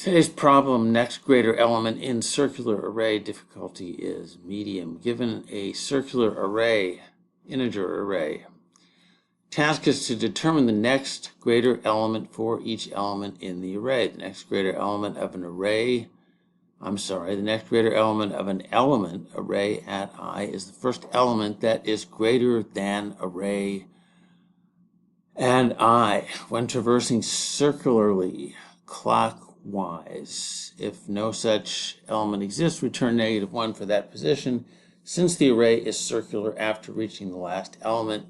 Today's problem, next greater element in circular array, difficulty is medium. Given a circular array, integer array, task is to determine the next greater element for each element in the array. The next greater element of an array, the next greater element of an element array at I is the first element that is greater than array and I when traversing circularly clockwise. If no such element exists, return -1 for that position. Since the array is circular after reaching the last element,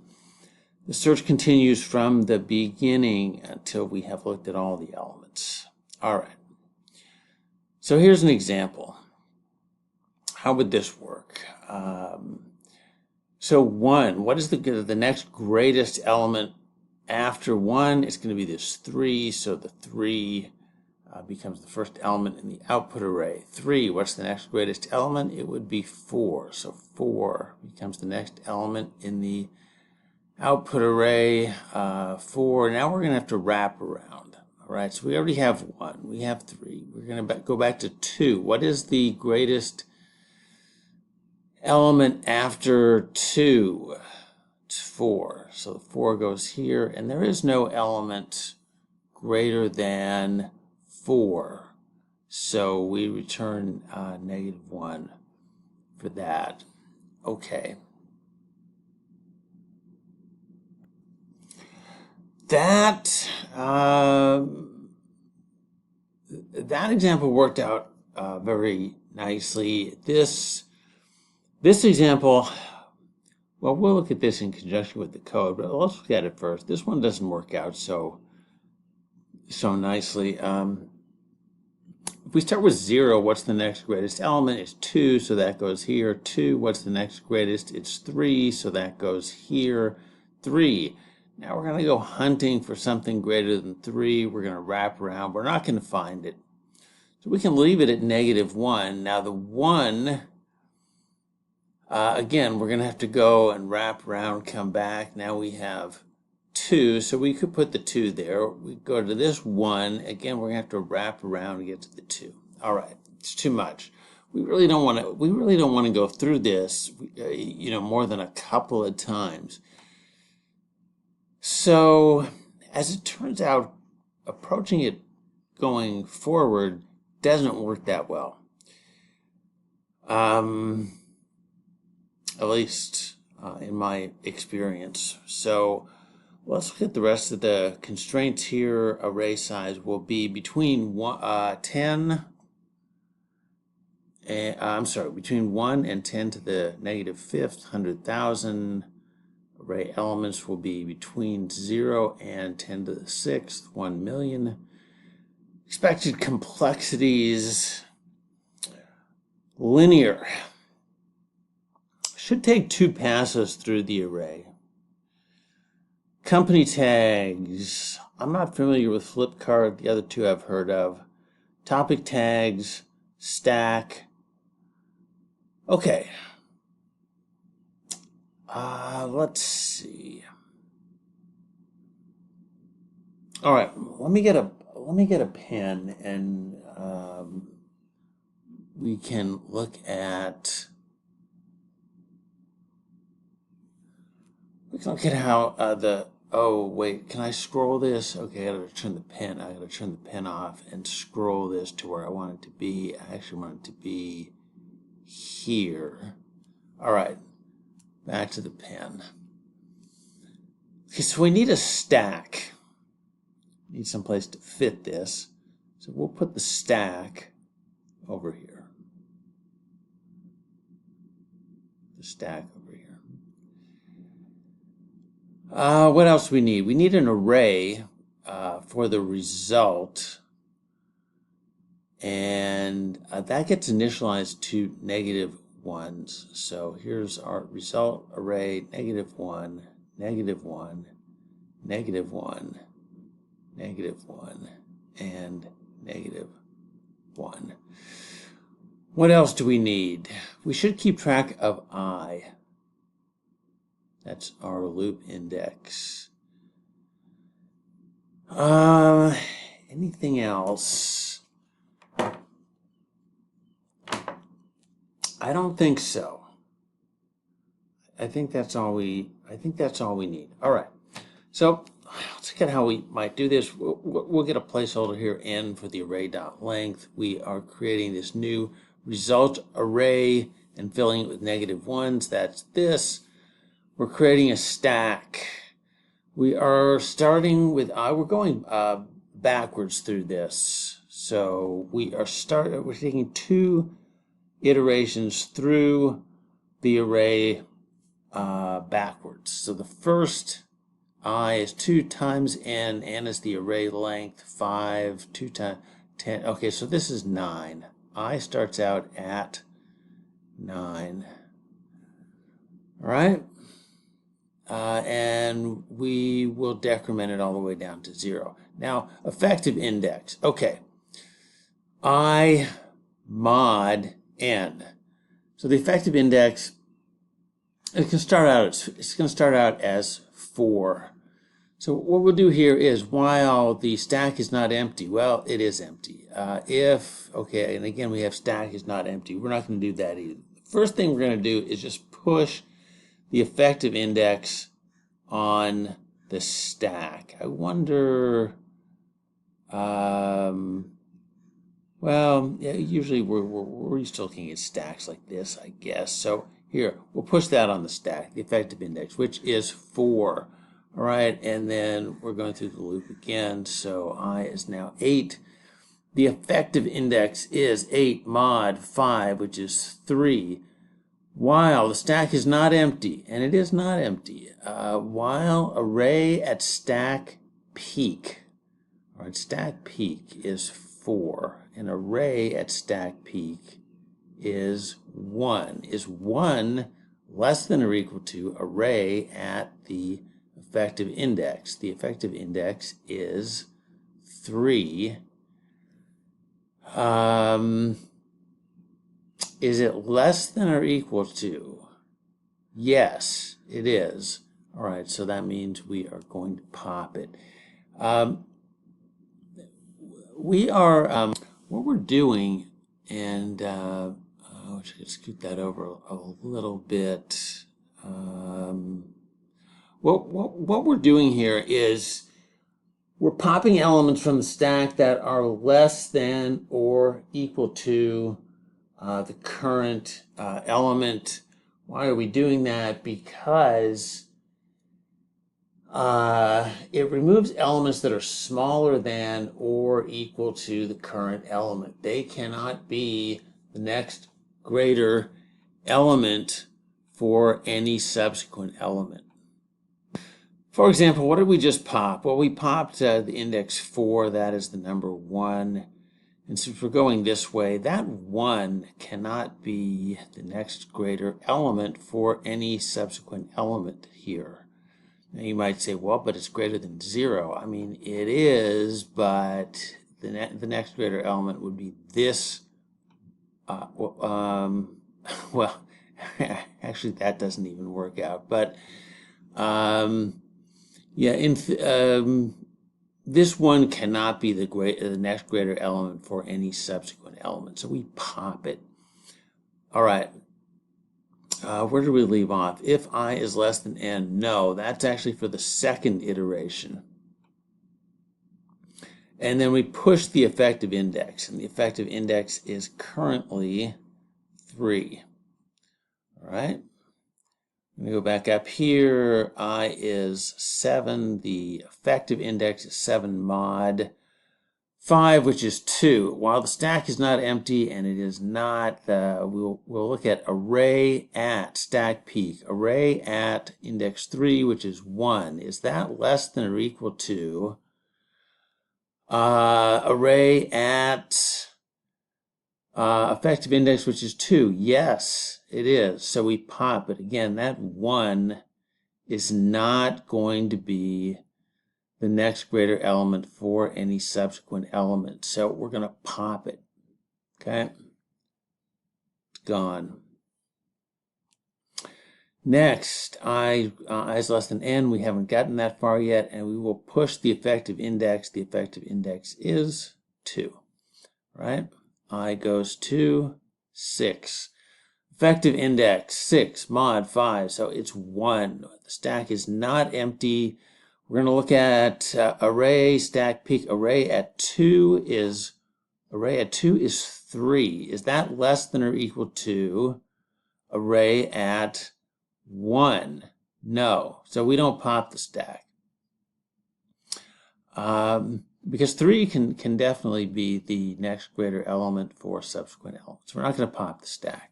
the search continues from the beginning until we have looked at all the elements. All right. So here's an example. How would this work? So 1, what is the next greatest element after 1? It's going to be this 3, so the 3 becomes the first element in the output array. 3, what's the next greatest element? It would be 4, so 4 becomes the next element in the output array. 4, now we're going to have to wrap around. All right, so we already have 1, we have 3. We're going to go back to 2. What is the greatest element after 2? It's 4. So the 4 goes here, and there is no element greater than 4. So we return -1 for that. Okay. That example worked out very nicely. This example, well, we'll look at this in conjunction with the code, but let's look at it first. This one doesn't work out so nicely. If we start with 0, what's the next greatest element? It's 2, so that goes here. 2, what's the next greatest? It's 3, so that goes here. 3. Now we're going to go hunting for something greater than 3. We're going to wrap around. We're not going to find it. So we can leave it at -1. Now the 1, again, we're going to have to go and wrap around, come back. Now we have 2, so we could put the 2 there. We go to this 1. Again, we're going to have to wrap around to get to the 2. All right, it's too much. We really don't want to go through this, more than a couple of times. So, as it turns out, approaching it going forward doesn't work that well. At least in my experience. So let's look at the rest of the constraints here. Array size will be between 1 and 10 to the -5th, 100,000. Array elements will be between 0 and 10 to the 6th, 1 million. Expected complexities, linear. Should take 2 passes through the array. Company tags. I'm not familiar with Flipkart. The other 2 I've heard of. Topic tags, stack. Okay. Let's see. All right, let me get a pen, and we can look at how oh wait, can I scroll this? Okay, I gotta turn the pen. I gotta turn the pen off and scroll this to where I want it to be. I actually want it to be here. All right. Back to the pen. Okay, so we need a stack. Need some place to fit this. So we'll put the stack over here. The stack over here. What else do we need? We need an array for the result. And that gets initialized to -1s. So here's our result array, -1, -1, -1, -1, and -1. What else do we need? We should keep track of I. That's our loop index. Anything else? I don't think so. I think that's all we need. All right. So let's look at how we might do this. We'll get a placeholder here, n, for the array.length. We are creating this new result array and filling it with -1s. That's this. We're creating a stack. We are starting with, we're going backwards through this. So we're taking 2 iterations through the array backwards. So the first I is 2 times n. N is the array length. 5, 2 times 10. Okay, so this is 9. I starts out at 9. All right. And we will decrement it all the way down to 0. Now, effective index. Okay. I mod n. So the effective index, it's going to start out as 4. So what we'll do here is, while the stack is not empty, well, it is empty. Okay, and again, we have stack is not empty. We're not going to do that either. The first thing we're going to do is just push the effective index on the stack. I wonder, well, yeah, usually we're used to looking at stacks like this, I guess. So here, we'll push that on the stack, the effective index, which is 4. All right, and then we're going through the loop again. So I is now 8. The effective index is 8 mod 5, which is 3. While the stack is not empty, and it is not empty, while array at stack peak, all right, stack peak is 4, and array at stack peak is 1. Is 1 less than or equal to array at the effective index? The effective index is 3. Is it less than or equal to? Yes, it is. All right, so that means we are going to pop it. We are, what we're doing, and I should scoot that over a little bit. What we're doing here is we're popping elements from the stack that are less than or equal to the current element. Why are we doing that? Because it removes elements that are smaller than or equal to the current element. They cannot be the next greater element for any subsequent element. For example, what did we just pop? Well, we popped the index 4. That is the number 1. And since we're going this way, that 1 cannot be the next greater element for any subsequent element here. Now you might say, well, but it's greater than 0. I mean, it is, but the next greater element would be this. Well, actually, that doesn't even work out. But yeah, this 1 cannot be the next greater element for any subsequent element. So we pop it. All right. Where do we leave off? If I is less than n, no, that's actually for the second iteration. And then we push the effective index, and the effective index is currently 3. All right. Let me go back up here. I is 7. The effective index is 7 mod 5, which is 2. While the stack is not empty, and it is not, we'll look at array at stack peak. Array at index 3, which is 1. Is that less than or equal to array at effective index, which is 2? Yes, it is. So we pop it. Again, that 1 is not going to be the next greater element for any subsequent element. So we're going to pop it. Okay? It's gone. Next, I is less than n. We haven't gotten that far yet, and we will push the effective index. The effective index is 2. Right? I goes to 6. Effective index 6 mod 5, so it's 1. The stack is not empty. We're going to look at array stack peak. Array at 2 is 3. Is that less than or equal to array at 1? No. So we don't pop the stack. Because 3 can definitely be the next greater element for subsequent elements. We're not going to pop the stack.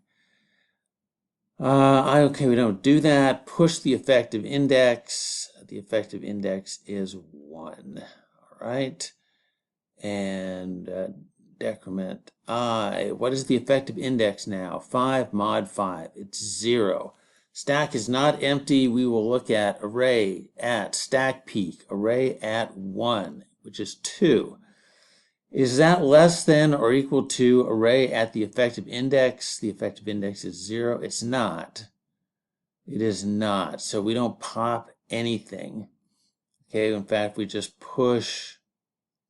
Okay, we don't do that. Push the effective index. The effective index is 1. All right. And decrement I. What is the effective index now? 5 mod 5. It's 0. Stack is not empty. We will look at array at stack peak. Array at 1, which is 2. Is that less than or equal to array at the effective index? The effective index is 0. It's not. It is not. So we don't pop anything. Okay, in fact, we just push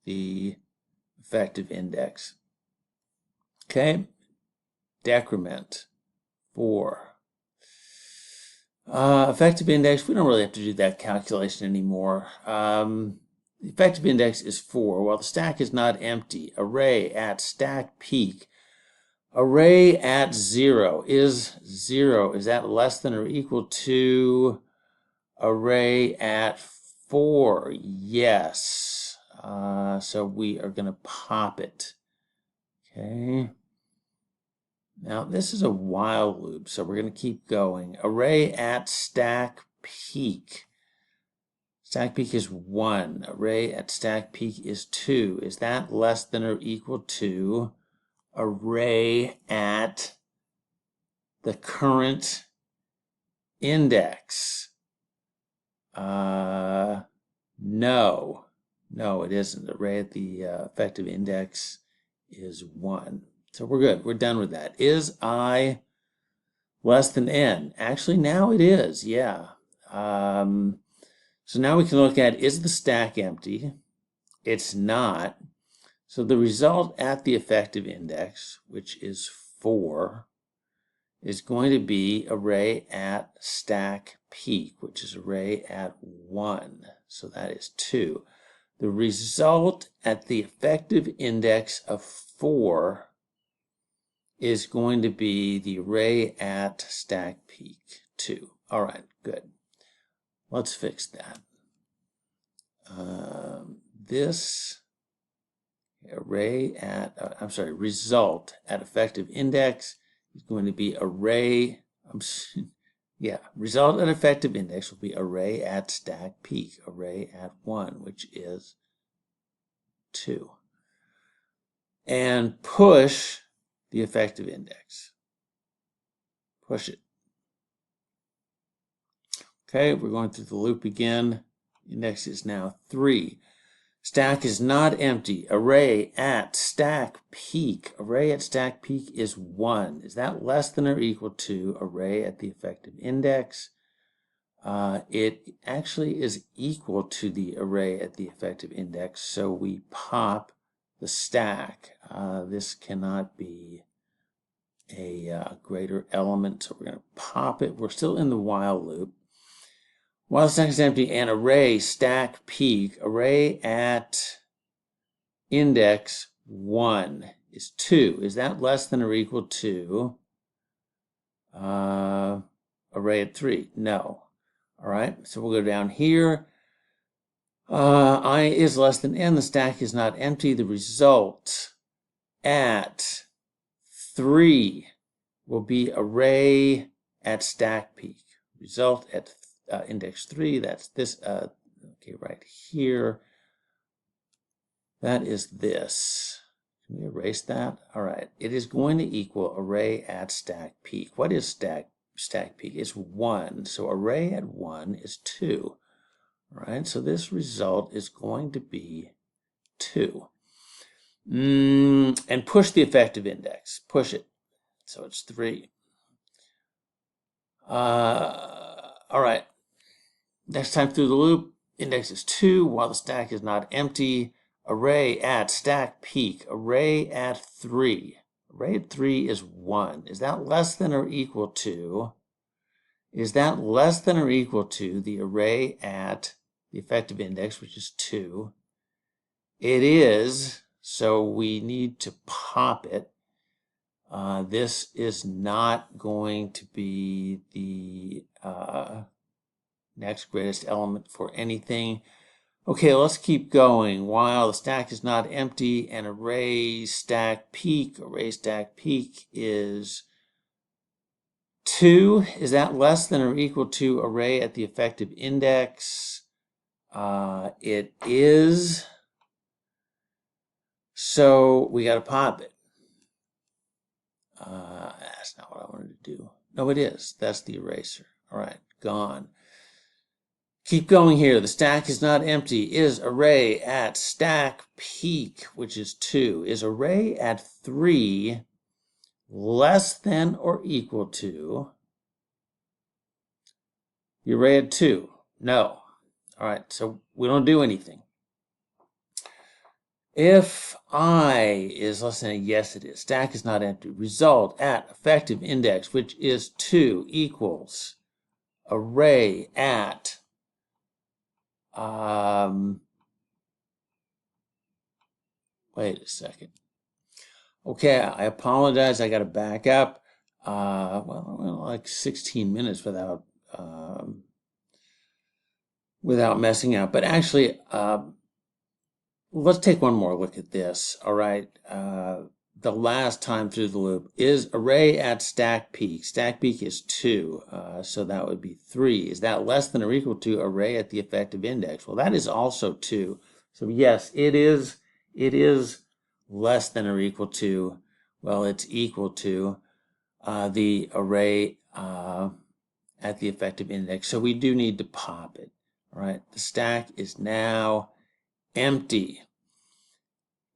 the effective index. Okay, decrement 4. Effective index, we don't really have to do that calculation anymore. The effective index is 4. While the stack is not empty, array at stack peak. Array at 0 is 0. Is that less than or equal to array at 4? Yes. So we are going to pop it. Okay. Now this is a while loop, so we're going to keep going. Array at stack peak. Stack peak is 1. Array at stack peak is 2. Is that less than or equal to array at the current index? No. No, it isn't. Array at the effective index is 1. So we're good. We're done with that. Is I less than n? Actually, now it is. Yeah. So now we can look at, is the stack empty? It's not. So the result at the effective index, which is 4, is going to be array at stack peak, which is array at 1. So that is 2. The result at the effective index of 4 is going to be the array at stack peak 2. All right, good. Let's fix that. This array at, result at effective index is going to be array, result at effective index will be array at stack peak, array at 1, which is 2. And push the effective index. Push it. Okay, we're going through the loop again. Index is now 3. Stack is not empty. Array at stack peak. Array at stack peak is 1. Is that less than or equal to array at the effective index? It actually is equal to the array at the effective index, so we pop the stack. This cannot be a greater element, so we're going to pop it. We're still in the while loop. While the stack is empty, and array stack peak, array at index 1 is 2. Is that less than or equal to array at 3? No. All right, so we'll go down here. I is less than n. The stack is not empty. The result at 3 will be array at stack peak. Result at index 3, that's this, okay, right here. That is this. Can we erase that? All right, it is going to equal array at stack peak. What is stack peak? It's 1, so array at 1 is 2. All right, so this result is going to be 2. And push the effective index. Push it. So it's 3. All right. Next time through the loop, index is 2 while the stack is not empty. Array at stack peak. Array at 3. Array at 3 is 1. Is that less than or equal to? Is that less than or equal to the array at the effective index, which is 2? It is, so we need to pop it. This is not going to be the next greatest element for anything. Okay, let's keep going. While the stack is not empty and array stack peak is 2. Is that less than or equal to array at the effective index? It is. So we got to pop it. That's not what I wanted to do. No, it is. That's the eraser. All right, gone. Keep going here. The stack is not empty. Is array at stack peak, which is 2. Is array at 3 less than or equal to the array at 2? No. All right, so we don't do anything. If I is less than a yes, it is. Stack is not empty. Result at effective index, which is 2, equals array at wait a second. Okay, I apologize. I got to back up. Well, like 16 minutes without messing up. But actually, let's take one more look at this. All right. The last time through the loop is array at stack peak. Stack peak is 2, so that would be 3. Is that less than or equal to array at the effective index? Well, that is also 2. So yes, it is less than or equal to, well, it's equal to the array at the effective index. So we do need to pop it. All right. The stack is now empty.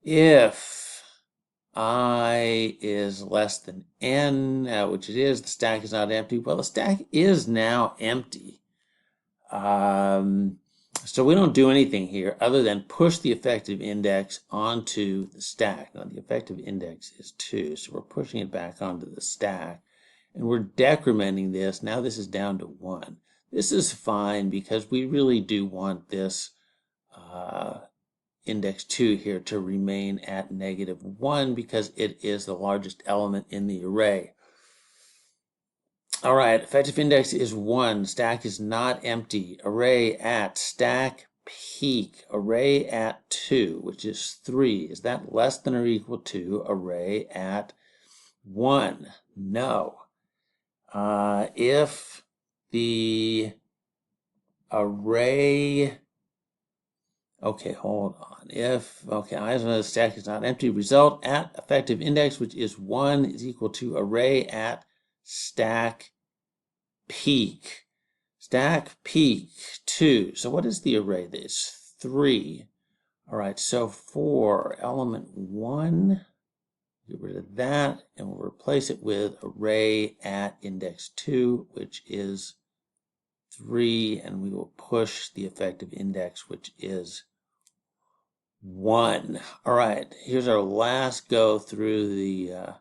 If I is less than n, which it is, the stack is not empty. Well, the stack is now empty. So we don't do anything here other than push the effective index onto the stack. Now, the effective index is 2, so we're pushing it back onto the stack. And we're decrementing this. Now this is down to 1. This is fine because we really do want this index 2 here to remain at -1 because it is the largest element in the array. All right, effective index is 1. Stack is not empty. Array at stack peak. Array at 2, which is 3. Is that less than or equal to array at 1? No. If the array, okay, hold on. If, okay, the stack is not empty, result at effective index, which is 1, is equal to array at stack peak. Stack peak 2. So what is the array? This 3. All right, so for element 1, get rid of that, and we'll replace it with array at index 2, which is 3, and we will push the effective index, which is 1. All right, here's our last go through the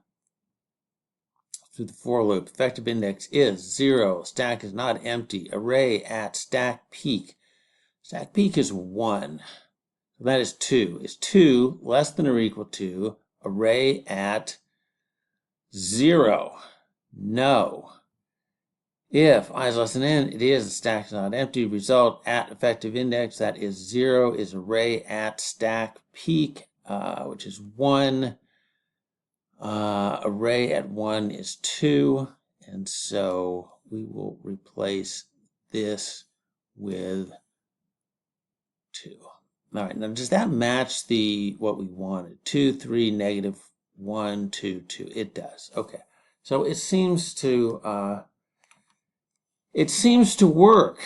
for loop. Effective index is 0. Stack is not empty. Array at stack peak. Stack peak is 1. So that is 2. Is 2 less than or equal to array at 0? No. If I is less than n, it is. The stack is not empty. Result at effective index, that is 0, is array at stack peak, which is 1. Array at 1 is 2, and so we will replace this with 2. All right, now does that match what we wanted? 2, 3, -1, 2, 2. It does. Okay, so it seems to work.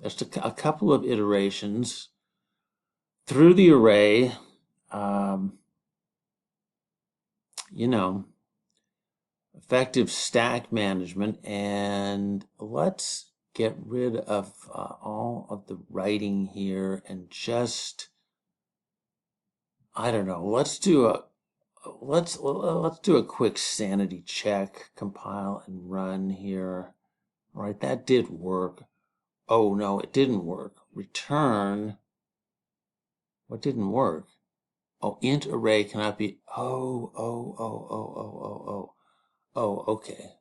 Just a couple of iterations through the array. Effective stack management, and let's get rid of all of the writing here and just, I don't know, let's do let's do a quick sanity check, compile and run here. All right, that did work. Oh no, it didn't work. Return. What didn't work? Oh, int array cannot be. Oh, okay.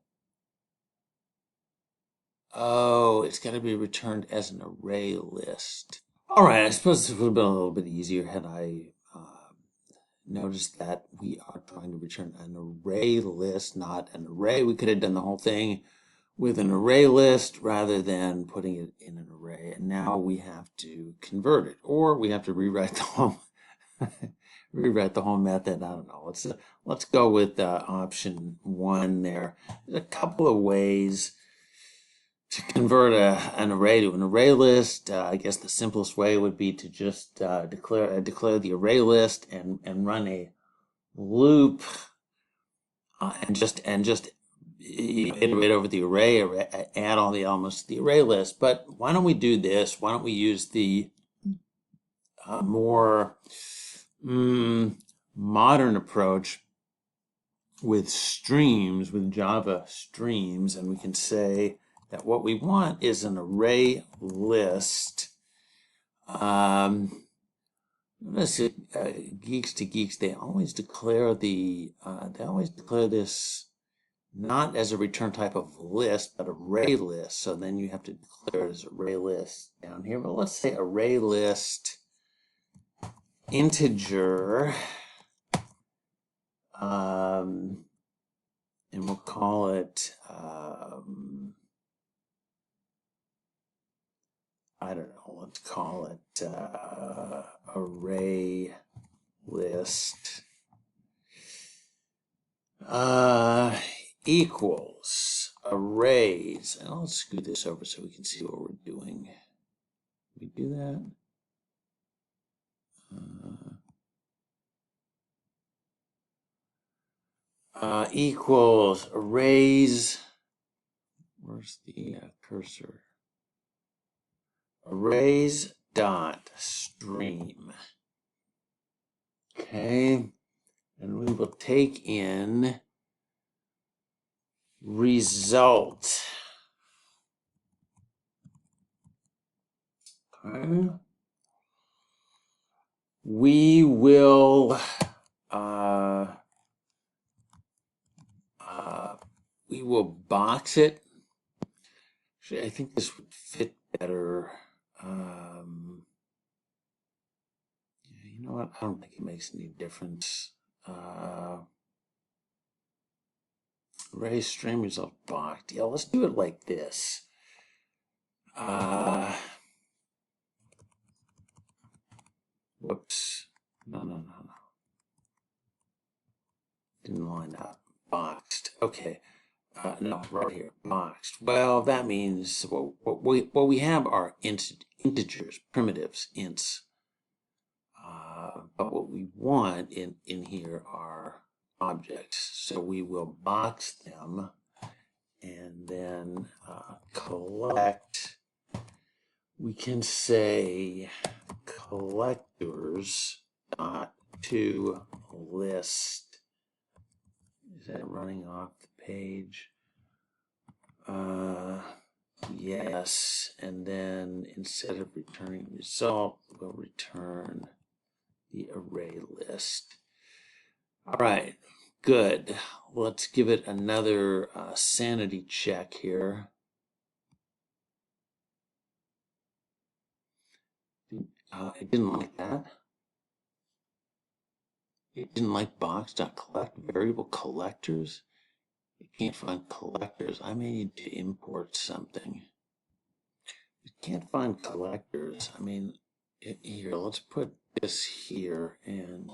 Oh, it's got to be returned as an array list. All right, I suppose this would have been a little bit easier had I noticed that we are trying to return an array list, not an array. We could have done the whole thing with an array list rather than putting it in an array. And now we have to convert it, or we have to rewrite the whole method. I don't know. Let's go with option one there. There's a couple of ways to convert an array to an array list. I guess the simplest way would be to just declare the array list and run a loop and just iterate over the array, add all the elements to the array list. But why don't we do this? Why don't we use the more modern approach with streams, with Java streams, and we can say that what we want is an array list. Notice geeks to geeks, they always declare this not as a return type of list, but array list. So then you have to declare it as array list down here. But let's say array list integer, and we'll call it, I don't know, let's call it array list equals arrays. And I'll scoot this over so we can see what we're doing. Can we do that? Equals arrays. Where's the cursor? Arrays dot stream. Okay, and we will take in result. Okay. We will box it. Actually, I think this would fit better. You know what? I don't think it makes any difference. Array stream result boxed. Yeah, let's do it like this. Whoops. No. Didn't line up. Boxed. Okay. No, right here. Boxed. Well, that means what we have are integers, primitives, ints. But what we want in here are objects. So we will box them and then collect. We can say collectors dot to list. Is that running off the page? Yes. And then instead of returning result, we'll return the array list. All right, good. Let's give it another sanity check here. It didn't like that. It didn't like box.collect variable collectors. It can't find collectors. I may need to import something. It can't find collectors. I mean, here, let's put this here and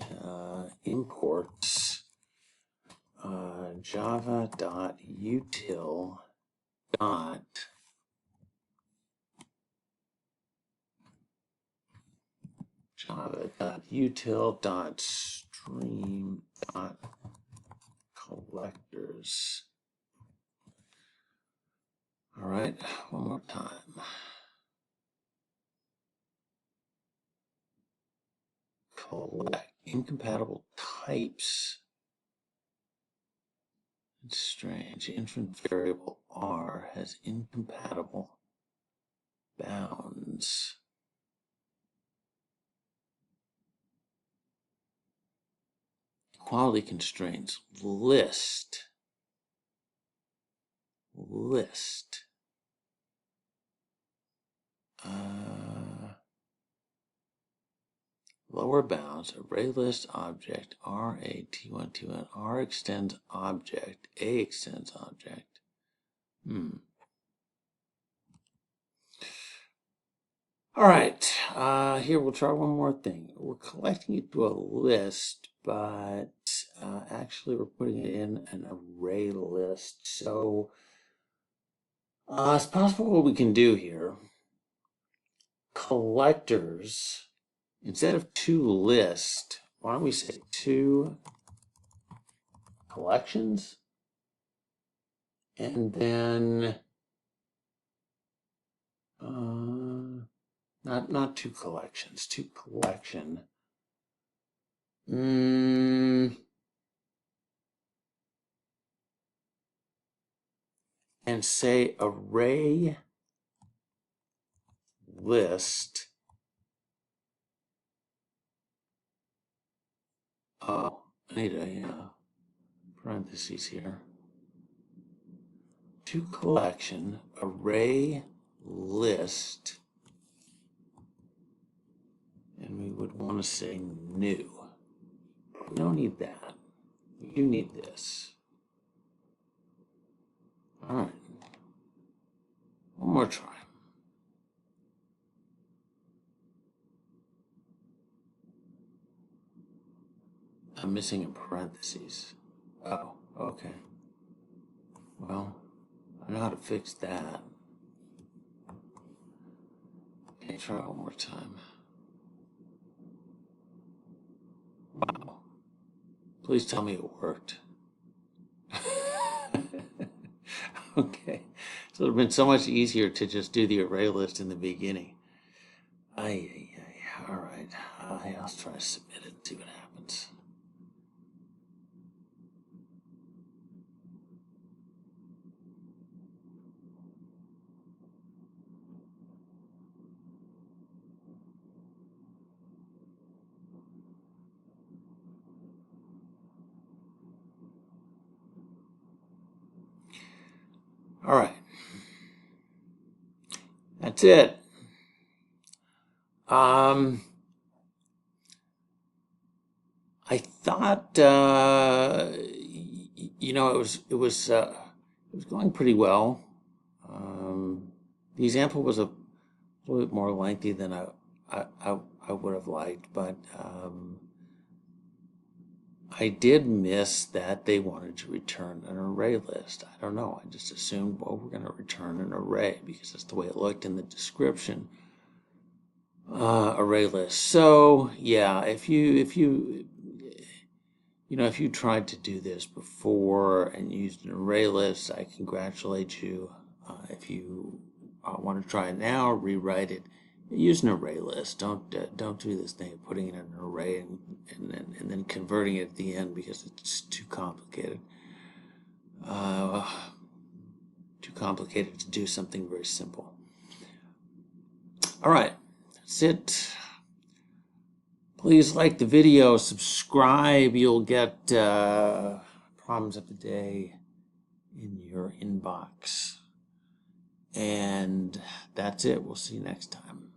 imports java.util dot java.util.stream.collectors. All right, one more time. Collect incompatible types. It's strange. Infinite variable R has incompatible bounds. Quality constraints. List. Lower bounds, array list object, RA T1 T1, R extends object, A extends object. All right, here we'll try one more thing. We're collecting it to a list, but actually we're putting it in an array list. So it's possible what we can do here. Collectors, instead of to list, why don't we say to collections? And then not two collections, to collection. And say array list. Oh, I need a parentheses here. To collection array list. And we would want to say new. We don't need that. We do need this. All right. One more try. I'm missing a parentheses. Oh, okay. Well, I know how to fix that. Okay, try one more time. Wow. Please tell me it worked. Okay. So it would have been so much easier to just do the array list in the beginning. All right. I'll try to submit it and see what happens. All right. That's it. I thought it was going pretty well. The example was a little bit more lengthy than I would have liked, but I did miss that they wanted to return an array list. I don't know. I just assumed, well, we're going to return an array because that's the way it looked in the description. Array list. So yeah, if you tried to do this before and used an array list, I congratulate you. If you want to try it now, rewrite it. Use an array list. Don't do this thing of putting it in an array and then converting it at the end because it's too complicated. Too complicated to do something very simple. All right, that's it. Please like the video, subscribe. You'll get problems of the day in your inbox. And that's it. We'll see you next time.